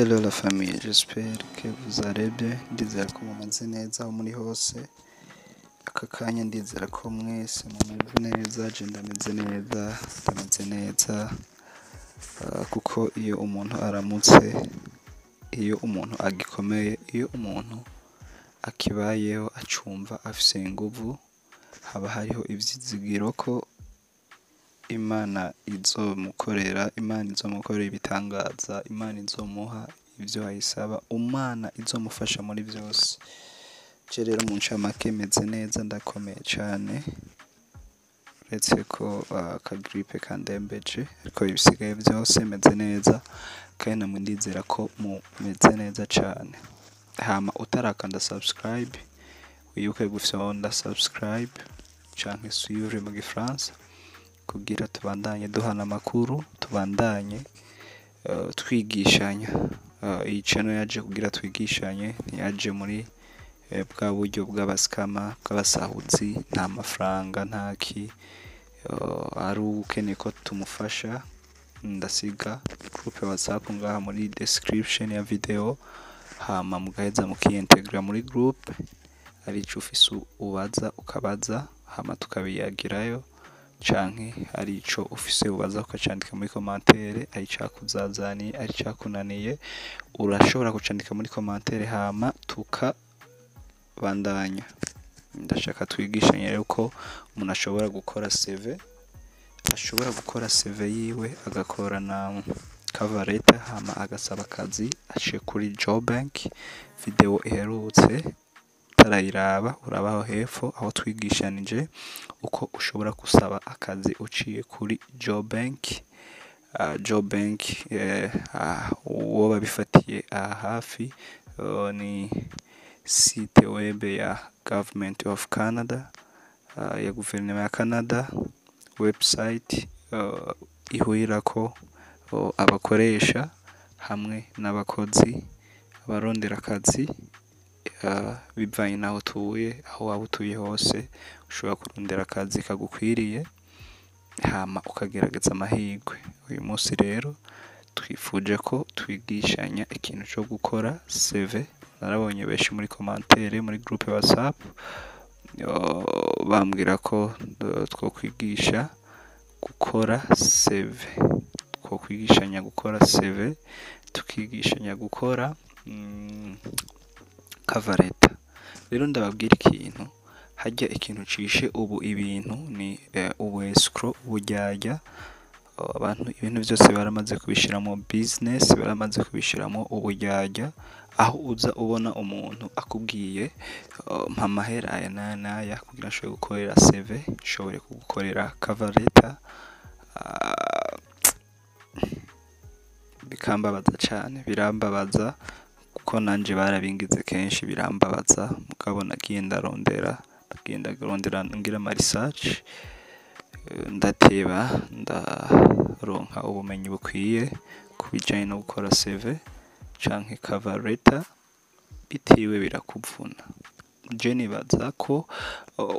Hello la famille, j'espère que vous allez bien. Ndizera ko mumaze neza aho muri hose. Aka kanya ndizera ko mwese mumeze neza, je ndameze neza, kuko iyo umuntu aramutse, iyo umuntu agikomeye, iyo umuntu akibayeho acumva afise inguvu, haba hariho ivyizigiro ko Imana izomukorera ibitangaza, Imana izomuha ivyo ayisaba, Imana izomufasha muri vyose. Je rero mu ncamake meze neza, ndakomeye cane, uretse ko aka grippe kandembeje, ariko ibisigaye vyose meze neza, kandi namwe ndizera ko mumeze neza cane. Hama utarakanda subscribe, wibuke gufyonda subscribe canke suivre mu gifaransa, kugira tubandanye duhana amakuru, tubandanye twigishanya. Iyi channel yaje kugira twigishanye, ntiyaje muri bwa buryo bw'abaskama, bw'abasahuzi, nta mafaranga ntaki. Ari ukeneye ko tumufasha, ndasiga groupe WhatsApp ngaha muri description ya video, hama mugaheza mukiintegra muri groupe. Ari ico ufise ubaza ukabaza, hama tukabiyagirayo, canke ari ico ufise ubaza ukacandika muri commentaire, ari cakuzazaniye, ari cakunaniye, urashobora kucandika muri commentaire hama tukabandanya. Ndashaka twigishanye rero ko umuntu ashobora gukora CV yiwe, agakora na cover letter, hama agasaba akazi aciye kuri Job Bank. Video iherutse tarayiraba, urabaho hepfo aho twigishanije uko ushobora gusaba akazi uciye kuri Job Bank. Job Bank uwo babifatiye hafi ni site web ya Government of Canada, ya guverinoma ya Canada, website ihurirako abakoresha hamwe n'abakozi, abarondera akazi, bivanye naho utuye, aho waba utuye hose ushobora kurondera akazi kagukwiriye, hama ukagerageza amahirwe. Uyu munsi rero twifuje ko twigishanya ikintu cyo gukora CV. Narabonye benshi muri commentaire muri groupe WhatsApp bambwira ko twokwigisha gukora CV, twokwigishanya gukora CV, tukigishanya gukora cover letter. Rero ndababwira ikintu, hajya ikintu cishe ubu ibintu ni escrow, uburyarya. Abantu ibintu byose baramaze kubishiramo business, baramaze kubishiramo uburyarya, aho uza ubona umuntu akubwiye mpa amahera aya n'aya kugira ashobore gukorera CV, ashobore kugukorera cover letter. Bikambabaza cane, birambabaza kuko nanje barabingize kenshi, birambabaza. Mugabo nagiye ndarondera ngira ama research, ndateba ndaronka ubumenyi bukwiye kubijanye no gukora CV canke cover letter, bitiwe birakuvuna. Je nibaza ko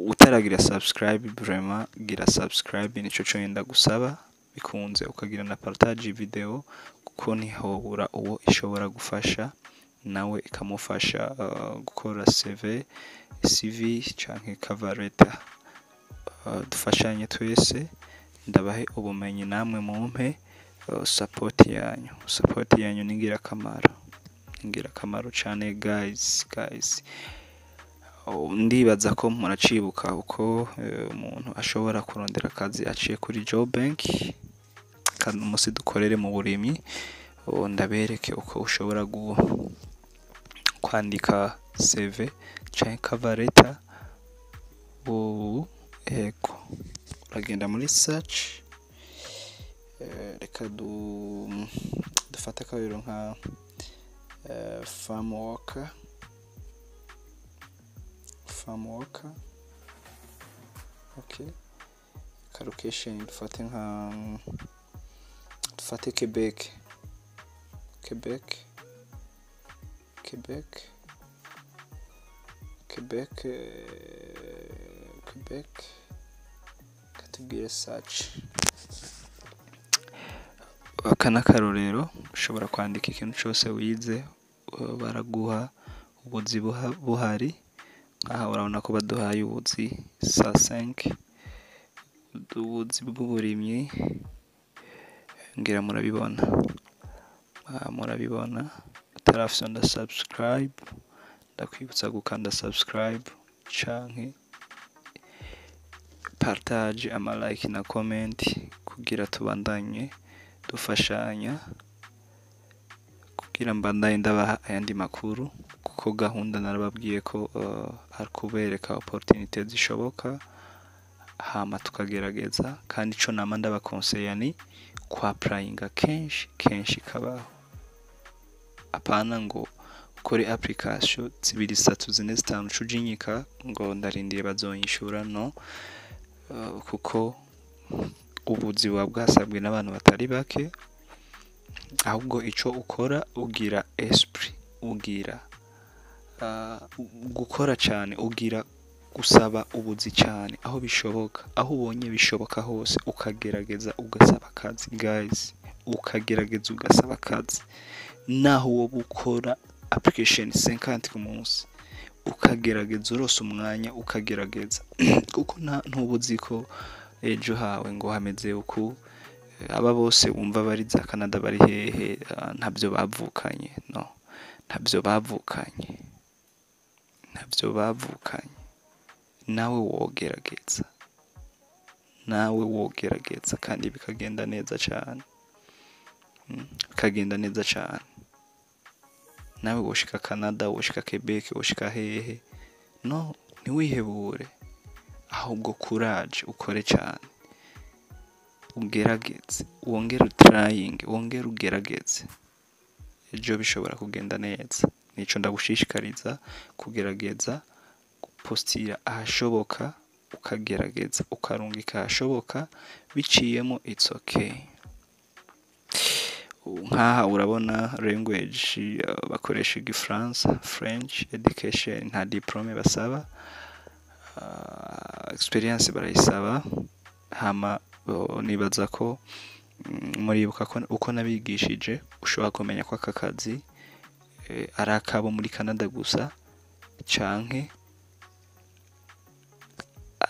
utaragira subscribe, vraiment gira subscribe, nico cyo yenda gusaba, bikunze ukagira na partage video, kuko ntihobura uwo ishobora gufasha nawe ikamufasha gukora CV canke cover letter. Dufashanye twese, ndabahe ubumenyi namwe mumpe support yanyu ni ingirakamaro cane guys. Ndibaza ko muracibuka uko umuntu ashobora kurondera akazi aciye kuri Job Bank, kandi umunsi dukorere mu burimyi, ndabereke uko ushobora kwandika CV canke cover letter. Ego uragenda muri search, reka dufate akarero nka farm worker, okay. Location dufate Quebec, katubwire search. aka n'akarorero ushobora kwandika ikintu cyose wize baraguha ubuzi buhari. Aha urabona ko baduhaye ubuzi sa 5, ubuzi bw'uburimyi, ngira murabibona. Murabibona, utarafyonda subscribe ndakwibutsa gukanda subscribe canke partage ama like na comment kugira tubandanye dufashanya, kugira mbandanye ndabaha ayandi makuru, kuko gahunda narababwiye ko ari kubereka opportunité zishoboka hama tukagerageza. Kandi ico nama ndabakonseye ni kwa applyinga kenshi kabaho, apana ngo ukore application 2 3 4 5 cujinyika ngo ndarindiye bazonyishura, no. Kuko ubuzi buba bwasabwe n'abantu batari bake, ahubwo ico ukora ugira esprit, ugira gukora cyane, ugira gusaba ubuzi cyane aho bishoboka, aho ubonye bishoboka hose ukagerageza ugasaba akazi guys, ukagerageza ugasaba akazi. Naho wowe ukora application 50 ku munsi ukagerageza urose umwanya ukagerageza kuko ntubuzi ko ejo hawe ngo hameze uku. Aba bose wumva bari za Canada bari hehe, ntabyo bavukanye, no, ntabyo bavukanye. Nawe wogerageza kandi bikagenda neza cyane, nawe woshika Canada, woshika Quebec, woshika hehe, no, ntiwihebure, ahubwo courage, ukore cyane, ugerageze, wongere trying, wongere ugerageze, ejo bishobora kugenda neza. Nico ndagushishikariza, kugerageza gupostira ahashoboka, ukagerageza ukarungika ahashoboka, biciyemo it's okay. Nkaha urabona language bakoresha igifaransa, French education nta diplome basaba, experience barayisaba. Hama nibaza ko muribuka ko uko nabigishije ushobora kumenya ko aka kazi ari akabo muri Canada gusa, canke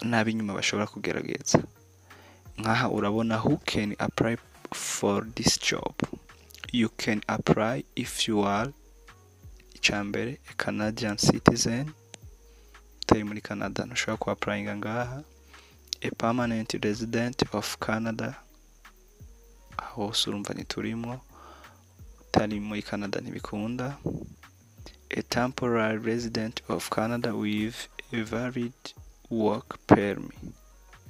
n'abinyuma bashobora kugerageza. Nkaha urabona who can apply for this job. You can apply if you are icambere a Canadian citizen, utari muri Canada ntushobora ku applyinga ngaha. A permanent resident of Canada, aho urumva ntiturimo, utari muri Canada ntibikunda. A temporary resident of Canada with a valid work permit,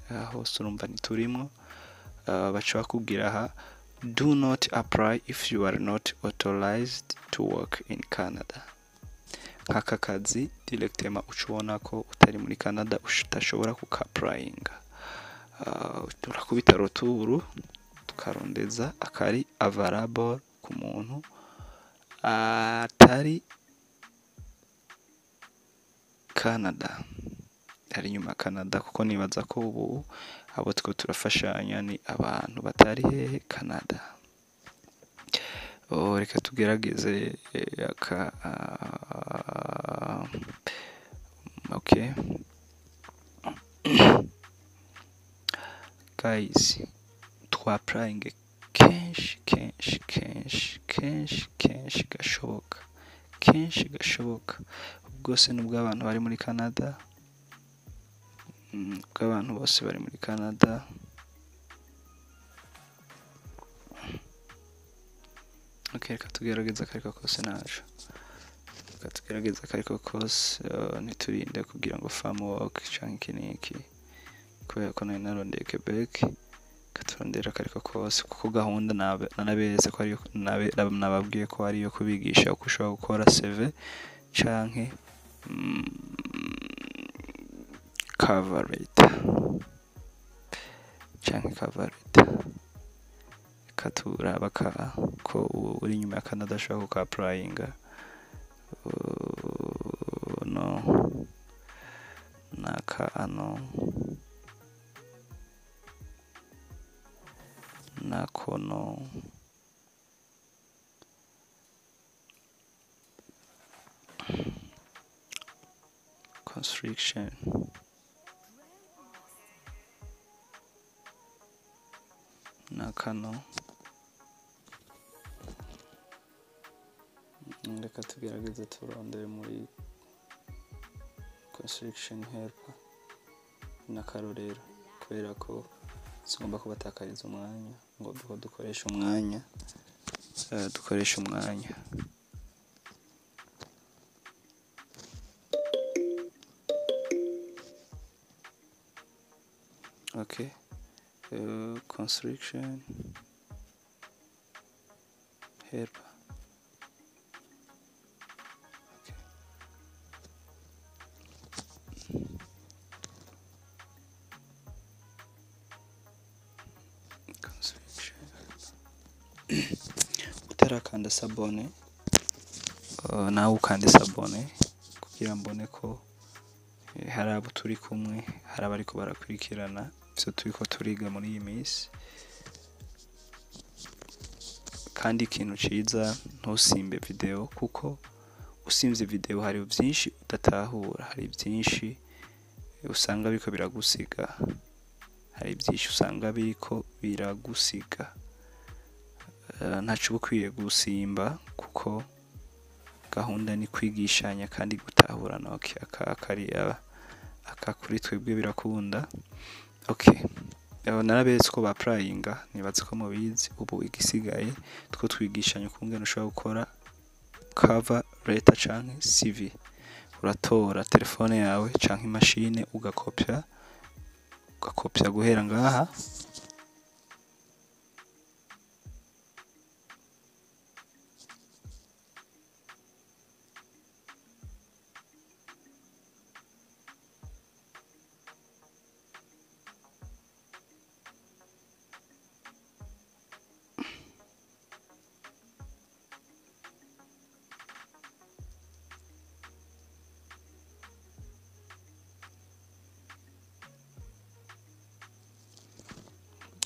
aho urumva ntiturimo. Baca bakubwira aha, do not apply if you are not authorized to work in Canada. Nk'aka kazi directement ucubona ko utari muri Canada utashobora kukapplyinga. Turakubita roturu tukarondeza akari available ku muntu atari Canada, ari nyuma Canada, kuko nibaza ko ubu abo two turafashanya ni abantu batari hehe Canada. Reka tugerageze aka okay guys, applying kenshi gashoboka, bwose nubwo abantu bari muri Canada, bw'abantu bose bari muri Canada. Okay, reka tugerageza akariko kose naje, reka tugerageza akariko kose, niturinde kugira ngo farm work canke iki, kubera ko nari narondeye Quebec, katurondera akariko kose, kuko gahunda nabeze ko ariyo, nababwiye ko ariyo kubigisha uko ushobora gukora CV canke cover letter. Katuraba ko uri nyuma ya Canada ashobora kuka applyinga, no naka ano nakono constriction na kano reka tugerageze turondere muri constriction helper n'akarorero kubera ko sigomba kubatakariza umwanya ngo dukoresha umwanya okay. Constriction helper. Okay. Constriction utarakanda sabone nawe ukande sabone kugira mbone ko hari abo turi kumwe, hari abariko barakurikirana ivyo turiko turiga muri iyi minsi. Kandi ikintu ciza ntusimbe video, kuko usimvye video hari byinshi udatahura, hari byinshi usanga biriko biragusiga, ntaco ukwiye gusimba, kuko gahunda ni kwigishanya kandi gutahurana. Okay, aka kuri twebwe birakunda. Okay, naraberetse ko baprayinga, nibaze ko mubizi. Ubu igisigaye two twigishanya ukungene ushobora gukora cover letter canke CV. Uratora telefone yawe canke imashine ugakopya guhera ngaha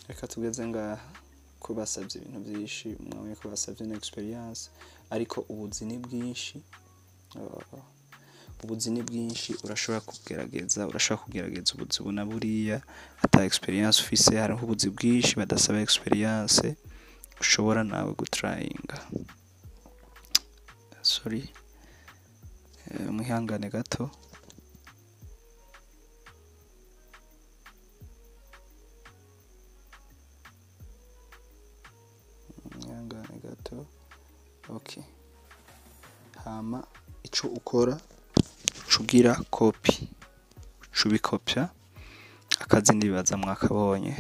reka tugeze ngaha ko basabye ibintu byinshi, umwanya ko basabye na experience, ariko ubuzi ni bwinshi. urashobora kugerageza ubuzi buna buriya ata experience ufise. hari ubuzi bwinshi badasaba experience ushobora nawe gutrayinga. Sorry, mwihangane gato. Okay, hama ico ukora cugira copy, ubikopya. Akazi ndibaza mwakabonye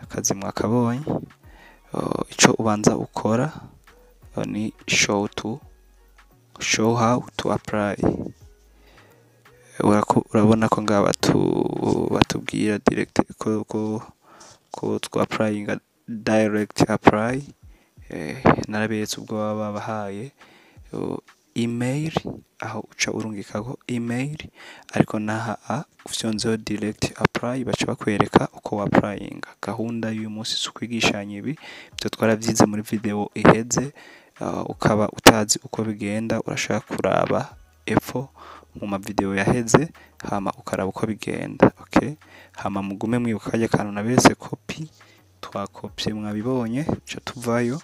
akazi mwakabonye. Ico ubanza ukora ni show how to apply. Urabona ko ngaba batubwira direct ko applying direct apply. Narabetse ubwo baba bahaye email, aho uca urungikaho email, ariko naha ufyonzeho direct apply baca bakwereka uko wapplyinga. Gahunda y'uyu munsi sukwigishanya ibi byo twaravyize muri video iheze. Ukaba utazi uko bigenda, urashaka kuraba epfo mu ma video yaheze, hama ukaraba uko bigenda. Okay, hama mugume mwibuka kajya kantu naberetse copy, twakopye mwabibonye. Ca tuvayo.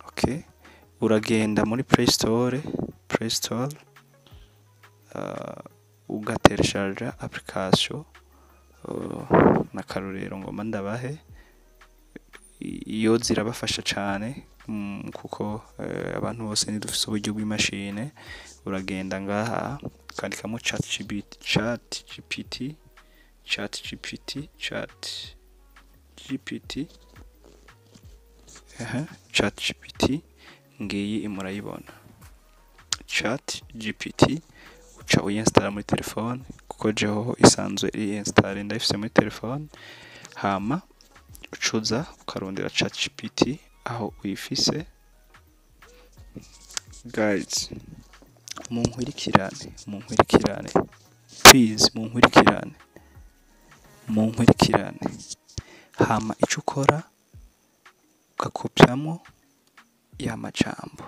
Okay, uragenda muri Play Store ugatereshaja application na karorero ngoma ndabahe. Iyo zirabafasha cyane kuko abantu bose nidufise uburyo bw'imashine. Uragenda ngaha kandikamo ChatGPT ngiyi imurayibona. ChatGPT uca uyinstalla muri telefone, kuko jeho isanzwe iri install ndayifise muri telefone. Hama ucuza ukarondera ChatGPT aho uyifise. Guys, munkwirikirane please, munkwirikirane. Hama ico ukora ugakopyamo ya majambo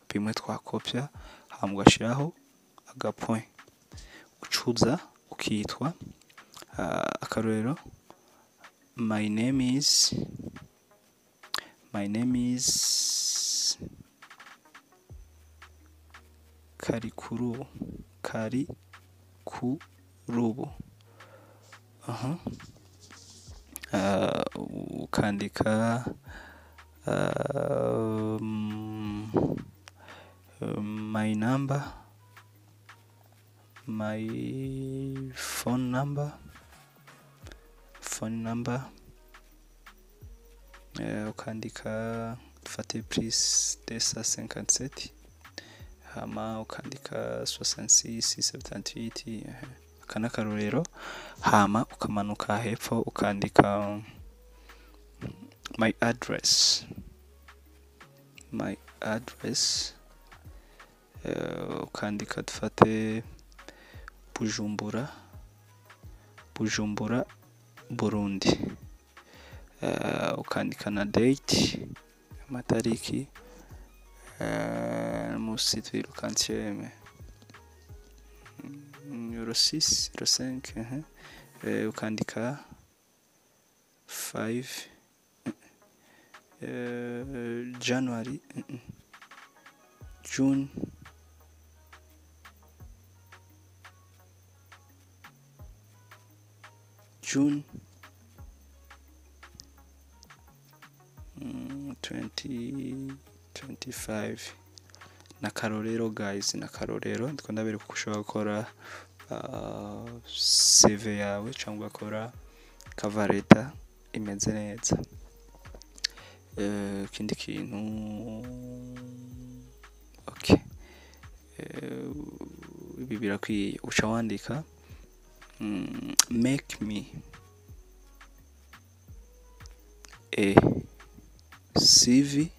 bimwe twakopya, hama ugashiraho agapoint ucuza ukitwa akarorero my name is Karikurubu ukandika my phone number ukandika dufate plus 257 hama ukandika 66 kana karorero hama ukamanuka hepfo ukandika my address ukandika dufate Bujumbura Burundi ukandika na date amatariki musi twirukantieme 05 ukandika 5 January June June 2025 na karorero guys na karorero ndiko ndabereka uko ushobora gukora CV yawe cyangwa gukora cover letter imeze neza. Kindi kintu okay ibi birakwiye uca wandika make me a CV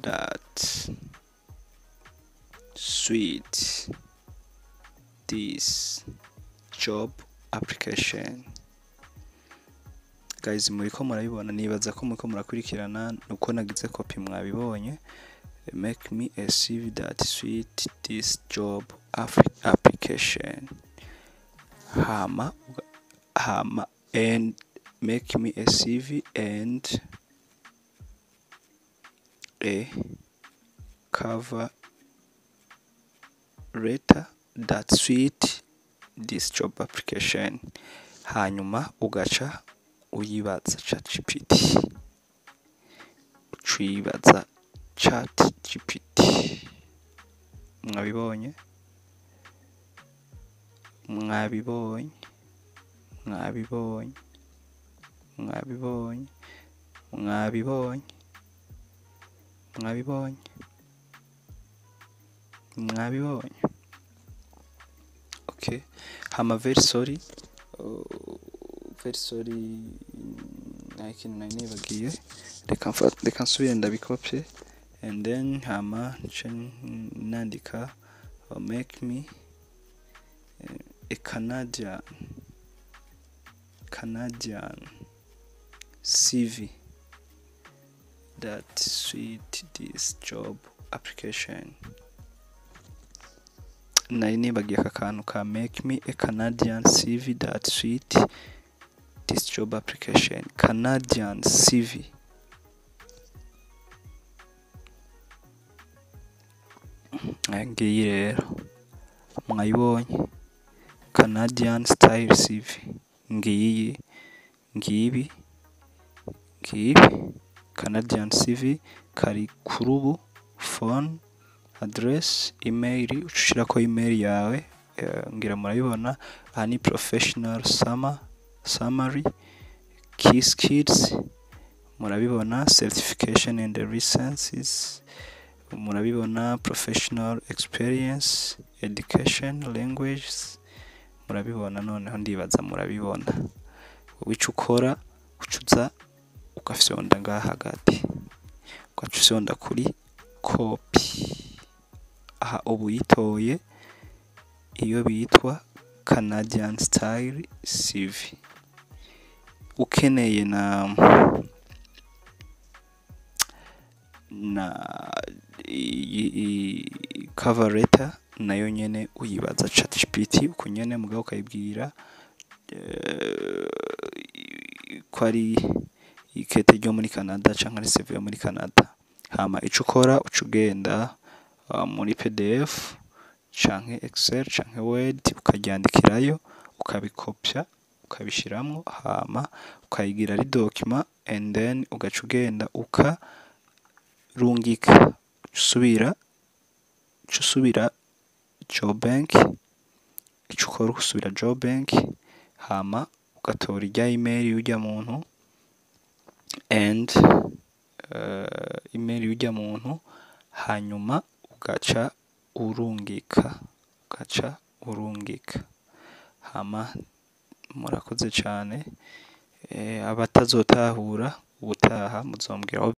that suit this job application. Guys, muriko murabibona, nibaza ko muriko murakurikirana nuko nagize copy mwabibonye. Make me a CV that suit this job application. Hama and make me a CV and a cover letter that suit this job application. Hanyuma ugaca uyibaza ChatGPT. Ucibaza ChatGPT. Mwabibonye? Okay, I'm very sorry. Ikintu nari nibagiye, reka nsubire ndabikopye and then hama nandika make me a Canadian CV that suit this job application. Nari nibagiye aka kantu ka make me a Canadian CV that suit this job application. Canadian CV. Ngiyi rero mwayibonye, Canadian style CV. Ngibi Canadian CV. Karikurubu phone address email, ushirako email yawe, ngira murabibona. Aha ni professional summary, key skills murabibona, certification and licenses murabibona, professional experience, education, languages murabibona. Noneho ndibaza murabibona, wica ukora ucuza ukafyonda ngaha hagati, ukacusonda kuri copy. Aha ubu yitoye iyo bitwa Canadian style CV. Ukeneye na cover letter nayo nyene uyibaza ChatGPT uko nyene mugabo ukayibwira ko ari ikete ryo muri Canada canke ari CV yo muri Canada. Hama ico ukora uca ugenda muri PDF canke Excel canke Word ukaryandikirayo ukabikopya ukabishiramwo hama ukayigira ari document and then ugaca ugenda ukarungika usubira Jobank ico ukora usubira Jobank hama ugatora irya email y'urya muntu and email y'urya muntu hanyuma ugaca urungika hama murakoze cane abatazotahura ubutaha muzombwira